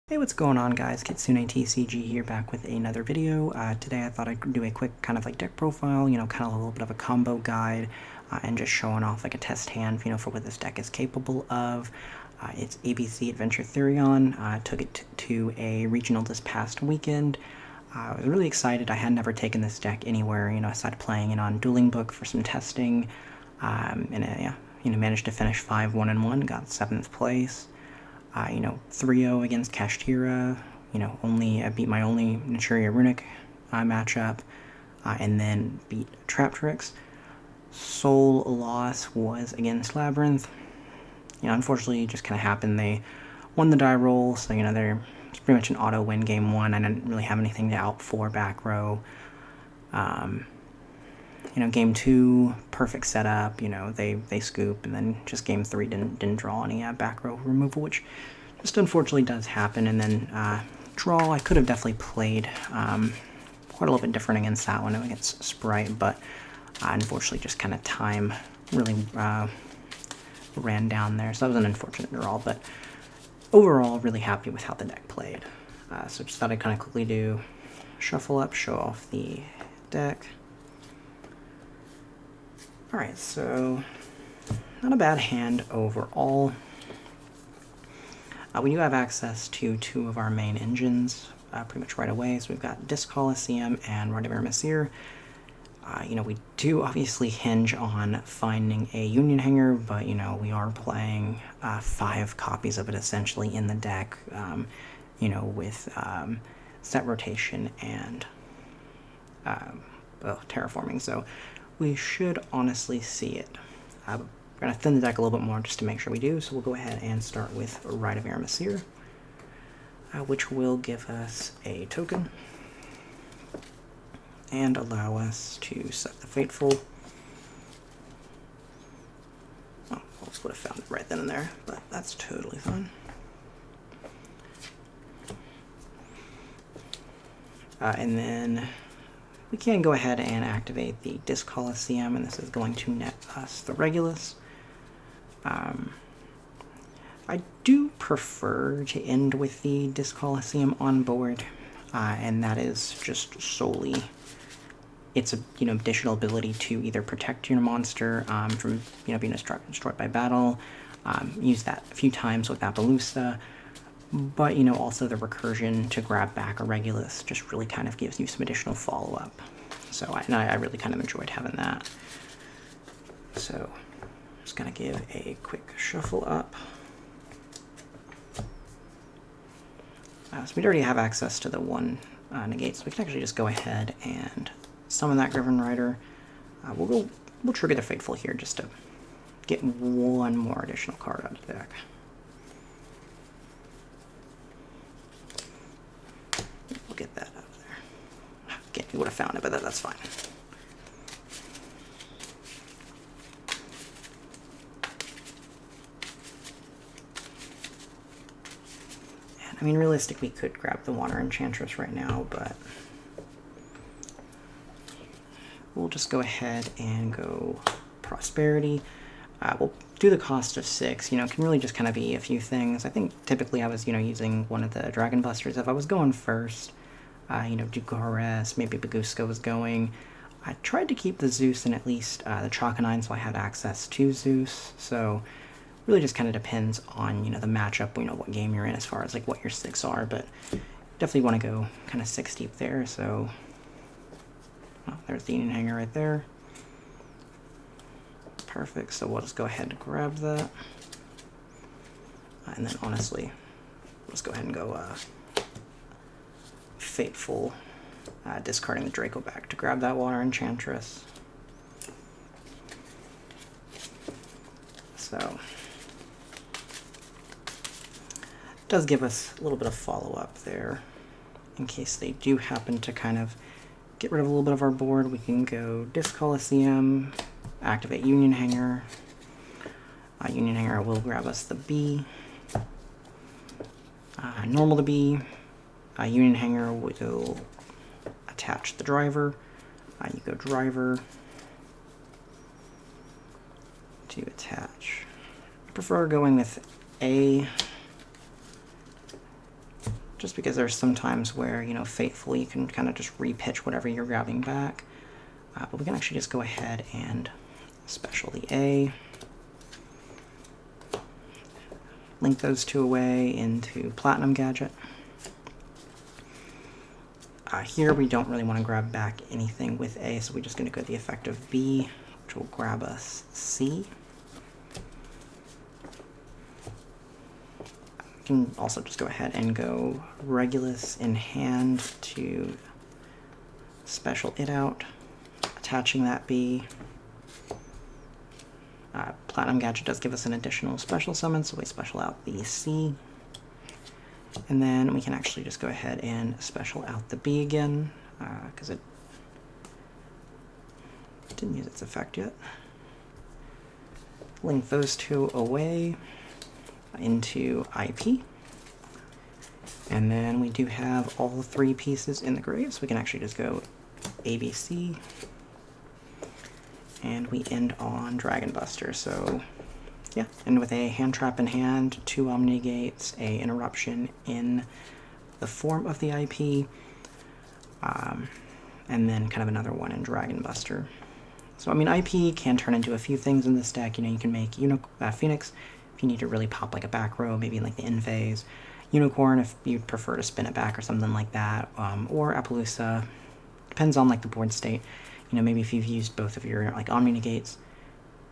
Hey, what's going on, guys? Kitsune TCG here, back with another video. Today I thought I'd do a quick kind of like deck profile, kind of a little bit of a combo guide, and just showing off like a test hand, for what this deck is capable of. It's ABC Adventure Therion. I took it to a regional this past weekend. I was really excited. I had never taken this deck anywhere, I started playing it on Dueling Book for some testing, and managed to finish 5-1-1, got 7th place. 3-0 against Kashtira, I beat my only Nat Runick matchup, and then beat Traptrix. Sole loss was against Labrynth. Unfortunately, it just kind of happened. They won the die roll, so, it's pretty much an auto win game one. I didn't really have anything to out for back row. Game two, perfect setup. They scoop, and then just game three didn't draw any back row removal, which just unfortunately does happen. And then draw, I could have definitely played quite a little bit different against that one, against Spright, but unfortunately just kind of time really ran down there, so that was an unfortunate draw. But overall, really happy with how the deck played. So just thought I'd kind of quickly do shuffle up, show off the deck. Alright, so not a bad hand overall. We do have access to two of our main engines pretty much right away. So we've got Disc Coliseum and Vladimir Messier. We do obviously hinge on finding a Union Hanger, but we are playing 5 copies of it essentially in the deck, with set rotation and terraforming. So we should honestly see it. We're going to thin the deck a little bit more just to make sure we do, so we'll go ahead and start with Vladimir Messier, which will give us a token and allow us to set the Fateful. Oh, almost would have found it right then and there, but that's totally fine. And then we can go ahead and activate the Disc Coliseum, and this is going to net us the Regulus. I do prefer to end with the Disc Coliseum on board, and that is just solely its additional ability to either protect your monster from being destroyed by battle, use that a few times with Appaloosa, but also the recursion to grab back a Regulus just really kind of gives you some additional follow-up. So I really kind of enjoyed having that. So just gonna give a quick shuffle up. So we already have access to the one negate, so we can actually just go ahead and summon that Griffin Rider. We'll trigger the Fateful here just to get one more additional card out of the deck. We'll get that out of there. Again, we would have found it, but that's fine. I mean, realistically, we could grab the Water Enchantress right now, but we'll just go ahead and go Prosperity. We'll do the cost of 6. Can really just kind of be a few things. I think typically I was, using one of the Dragon Busters. If I was going first, Dugares, maybe Baguska was going. I tried to keep the Zeus and at least the Chakanine, so I had access to Zeus. So really just kind of depends on, the matchup, what game you're in as far as like what your 6 are, but definitely want to go kind of 6 deep there. So there's the Union Hanger right there. Perfect, so we'll just go ahead and grab that. And then honestly, let's go ahead and go Fateful, discarding the Draco back to grab that Water Enchantress. So does give us a little bit of follow-up there. In case they do happen to kind of get rid of a little bit of our board, we can go Disc Coliseum, activate Union Hanger. Union Hanger will grab us the B. Normal the B. Union Hanger will attach the Driver. You go Driver to attach. I prefer going with A just because there's some times where, you know, faithfully you can kind of just repitch whatever you're grabbing back. But we can actually just go ahead and special the A, link those two away into Platinum Gadget. Here we don't really want to grab back anything with A, so we're just going to go to the effect of B, which will grab us C. We can also just go ahead and go Regulus in hand to special it out, attaching that B. Platinum Gadget does give us an additional special summon, so we special out the C. And then we can actually just go ahead and special out the B again, because it didn't use its effect yet. Link those two away into IP. And then we do have all three pieces in the grave, so we can actually just go ABC. And we end on Dragon Buster, so yeah, and with a hand trap in hand, 2 Omni-Gates, a interruption in the form of the IP, and then kind of another one in Dragon Buster. So I mean, IP can turn into a few things in this deck. You know, you can make Phoenix if you need to really pop like a back row, maybe like the in phase. Unicorn if you prefer to spin it back or something like that, or Appaloosa. Depends on like the board state. You know, maybe if you've used both of your like Omni-Negates,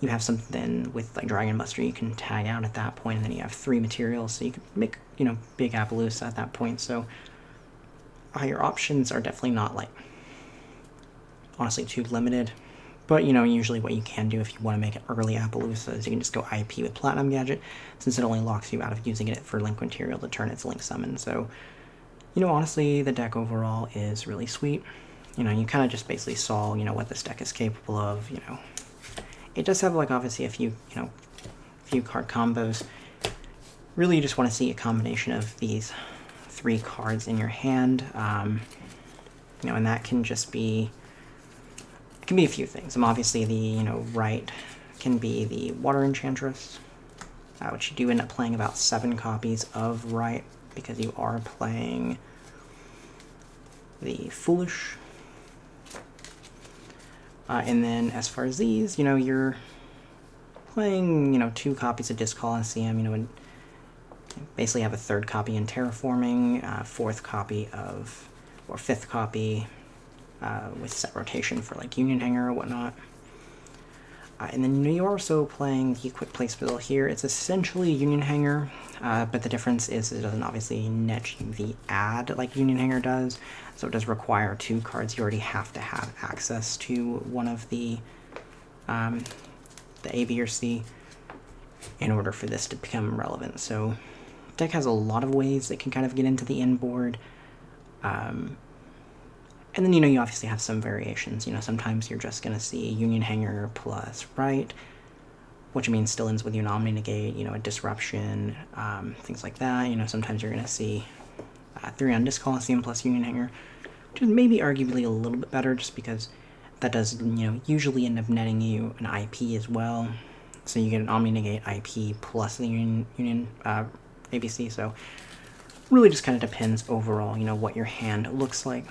you have something with like Dragon Buster you can tag out at that point, and then you have 3 materials, so you can make, you know, big Appaloosa at that point. So your options are definitely not like honestly too limited. But you know, usually what you can do if you want to make an early Appaloosa is you can just go IP with Platinum Gadget, since it only locks you out of using it for Link material to turn its Link Summon. So, you know, honestly, the deck overall is really sweet. You know, you kind of just basically saw, you know, what this deck is capable of. You know, it does have like obviously a few, you know, few card combos. Really, you just want to see a combination of these 3 cards in your hand. You know, and that can just be, it can be a few things. Obviously the, you know, right can be the Water Enchantress, which you do end up playing about 7 copies of right, because you are playing the Foolish. And then as far as these, you know, you're playing, you know, 2 copies of Disc Coliseum, you know, and basically have a 3rd copy in Terraforming, 4th copy of, or 5th copy with set rotation for like Union Hanger or whatnot. And then you're also playing the Quick Play Spell here. It's essentially Union Hanger, but the difference is it doesn't obviously net you the add like Union Hanger does, so it does require 2 cards. You already have to have access to one of the A, B, or C in order for this to become relevant. So deck has a lot of ways that can kind of get into the inboard. And then, you know, you obviously have some variations. You know, sometimes you're just going to see Union Hanger plus right, which means still ends with you an Omni-Negate, you know, a Disruption, things like that. You know, sometimes you're going to see Therion Disc Coliseum plus Union Hanger, which is maybe arguably a little bit better just because that does, you know, usually end up netting you an IP as well. So you get an Omni-Negate IP plus the Union ABC. So really just kind of depends overall, you know, what your hand looks like.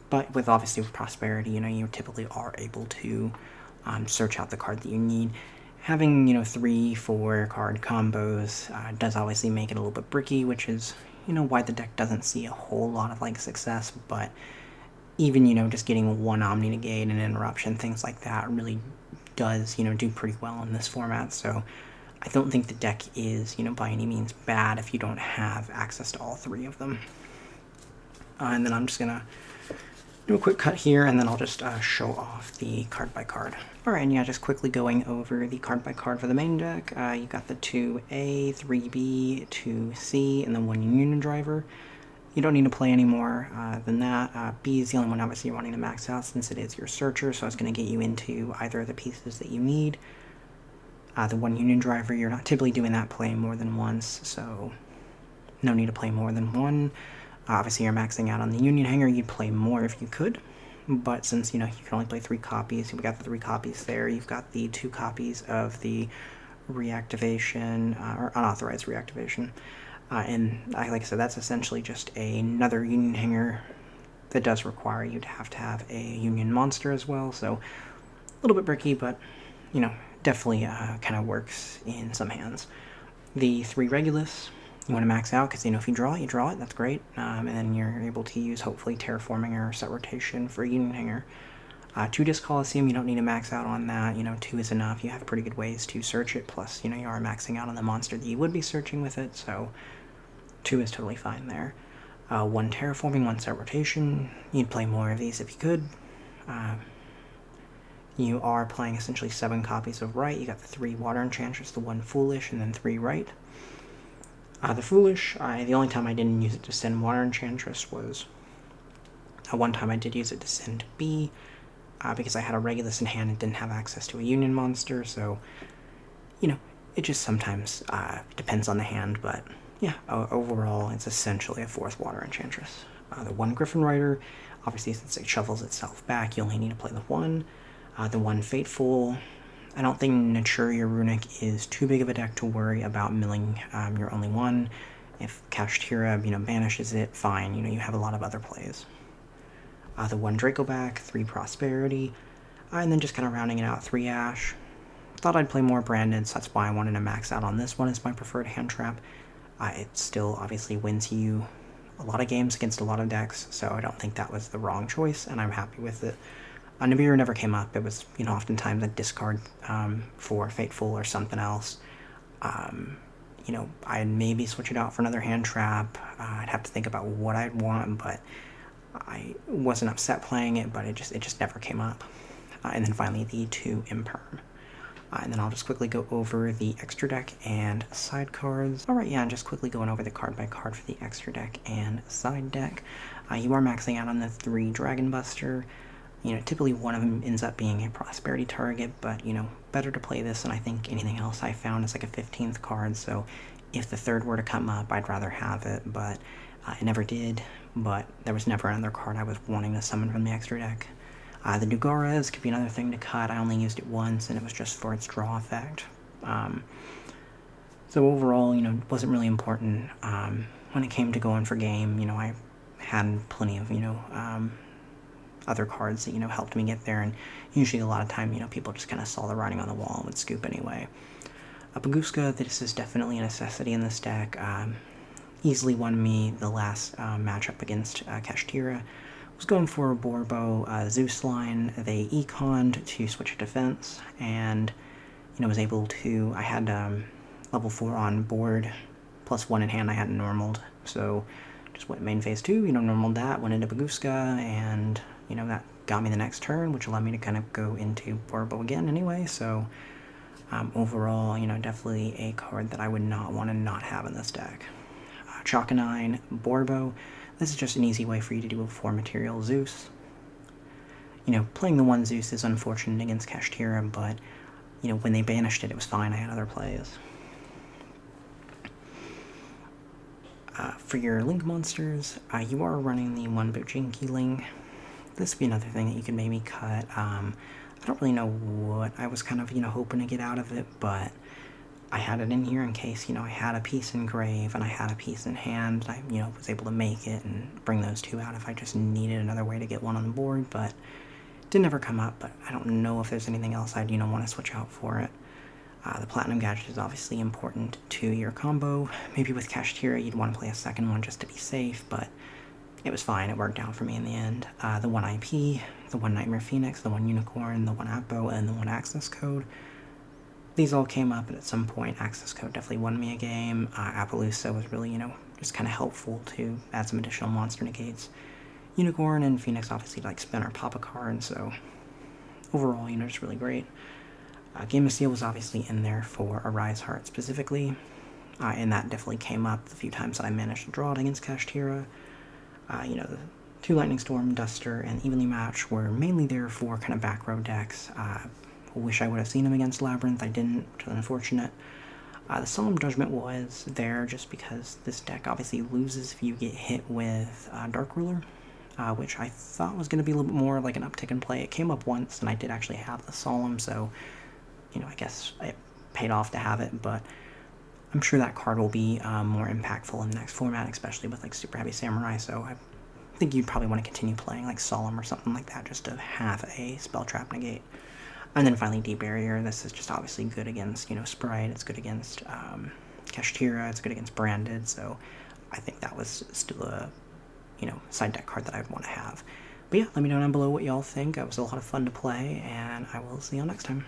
But with obviously with Prosperity, you know, you typically are able to search out the card that you need. Having, you know, 3-4 card combos does obviously make it a little bit bricky, which is, you know, why the deck doesn't see a whole lot of like success. But even, you know, just getting 1 Omni-Negate and Interruption, things like that really does, you know, do pretty well in this format. So I don't think the deck is, you know, by any means bad if you don't have access to all 3 of them. And then I'm just gonna do a quick cut here, and then I'll just show off the card by card. Alright, and yeah, just quickly going over the card by card for the main deck. You got the 2A, 3B, 2C, and then 1 Union Driver. You don't need to play any more than that. B is the only one obviously you're wanting to max out since it is your Searcher, so it's going to get you into either of the pieces that you need. The 1 Union Driver, you're not typically doing that playing more than once, so no need to play more than 1. Obviously, you're maxing out on the Union Hanger. You'd play more if you could, but since, you know, you can only play 3 copies, we got the 3 copies there. You've got the 2 copies of the reactivation, or unauthorized reactivation. And like I said, that's essentially just another Union Hanger that does require you to have a Union Monster as well, so a little bit bricky, but, you know, definitely kind of works in some hands. The 3 Regulus, you want to max out, because, you know, if you draw it, that's great, and then you're able to use, hopefully, Terraforming or Set Rotation for Union Hanger. 2 Disc Coliseum, you don't need to max out on that, you know, 2 is enough, you have pretty good ways to search it, plus, you know, you are maxing out on the monster that you would be searching with it, so 2 is totally fine there. 1 Terraforming, 1 Set Rotation, you'd play more of these if you could. You are playing essentially 7 copies of Right. You got the 3 Water Enchantress, the 1 Foolish, and then 3 Right. The Foolish, the only time I didn't use it to send Water Enchantress was one time I did use it to send B, because I had a Regulus in hand and didn't have access to a Union monster, so, you know, it just sometimes depends on the hand, but yeah, overall it's essentially a 4th Water Enchantress. The 1 Griffin Rider, obviously since it shuffles itself back, you only need to play the 1. The 1 Fateful, I don't think Nat Runick is too big of a deck to worry about milling your only 1. If Kashtira, you know, banishes it, fine, you know, you have a lot of other plays. The 1 Dracoback, 3 Prosperity, and then just kind of rounding it out, 3 Ash. Thought I'd play more Branded, so that's why I wanted to max out on this one as my preferred hand trap. It still obviously wins you a lot of games against a lot of decks, so I don't think that was the wrong choice, and I'm happy with it. Nibiru never came up. It was, you know, oftentimes a discard for Fateful or something else. You know, I'd maybe switch it out for another hand trap. I'd have to think about what I'd want, but I wasn't upset playing it, but it just never came up. And then finally the 2 Imperm. And then I'll just quickly go over the extra deck and side cards. Alright, yeah, and just quickly going over the card by card for the extra deck and side deck. You are maxing out on the 3 Dragon Buster. You know, typically one of them ends up being a Prosperity target, but, you know, better to play this than I think anything else I found is like a 15th card, so if the 3rd were to come up, I'd rather have it, but it never did, but there was never another card I was wanting to summon from the extra deck. The Dugaras could be another thing to cut. I only used it once, and it was just for its draw effect. So overall, you know, it wasn't really important. When it came to going for game, you know, I had plenty of, you know, other cards that, you know, helped me get there, and usually a lot of time, you know, people just kind of saw the writing on the wall and would scoop anyway. Baguska, this is definitely a necessity in this deck. Easily won me the last matchup against Kashtira. Was going for a Borbo Zeus line. They econed to switch to defense, and, you know, was able to, I had level 4 on board, plus 1 in hand I hadn't normaled, so just went main phase 2, you know, normaled that, went into Baguska, and, you know, that got me the next turn, which allowed me to kind of go into Borbo again anyway, so overall, you know, definitely a card that I would not want to not have in this deck. Chalkanine, Borbo, this is just an easy way for you to do a 4 material Zeus. You know, playing the 1 Zeus is unfortunate against Kashtira, but, you know, when they banished it, it was fine, I had other plays. For your Link monsters, you are running the 1 Bujinki Link. This would be another thing that you could maybe cut. I don't really know what I was kind of, you know, hoping to get out of it, but I had it in here in case, you know, I had a piece in grave and I had a piece in hand. I, you know, was able to make it and bring those 2 out if I just needed another way to get 1 on the board, but it didn't ever come up, but I don't know if there's anything else I'd, you know, want to switch out for it. The Platinum Gadget is obviously important to your combo. Maybe with Kashtira you'd want to play a second one just to be safe, but it was fine, it worked out for me in the end. The 1 IP, the 1 Nightmare Phoenix, the 1 Unicorn, the 1 Appo, and the 1 Access Code. These all came up, and at some point Access Code definitely won me a game. Appaloosa was really, you know, just kind of helpful to add some additional monster negates. Unicorn and Phoenix obviously like spin or pop a card, so overall, you know, just really great. Game of Steel was obviously in there for Arise Heart specifically, and that definitely came up the few times that I managed to draw it against Kashtira. You know, the 2 Lightning Storm, Duster, and Evenly Match were mainly there for kind of back row decks. Wish I would have seen them against Labrynth, I didn't, which is unfortunate. The Solemn Judgment was there just because this deck obviously loses if you get hit with Dark Ruler, which I thought was going to be a little bit more like an uptick in play. It came up once, and I did actually have the Solemn, so, you know, I guess it paid off to have it, but I'm sure that card will be more impactful in the next format, especially with like Super Heavy Samurai, so I think you'd probably want to continue playing like Solemn or something like that just to have a Spell Trap negate. And then finally Deep Barrier. This is just obviously good against, Spright, it's good against Kashtira, it's good against Branded, so I think that was still a, side deck card that I'd want to have. But yeah, let me know down below what y'all think. It was a lot of fun to play, and I will see y'all next time.